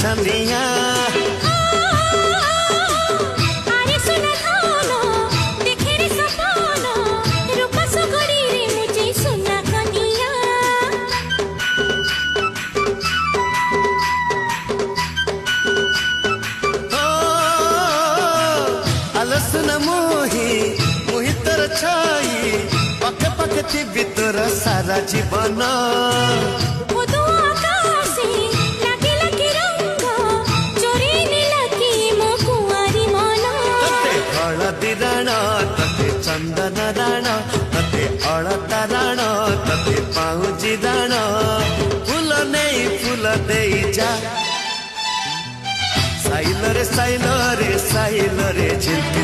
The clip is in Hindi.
छनिया सुन मोही मोही तर छाई पके पके थी भीतर सारा जीवन हलदी राण तते चंदन राण तते अलता राण तते पाउजी राण फूल नहीं फूल दे जा साइल रे साइल रे साइल रे झिलकी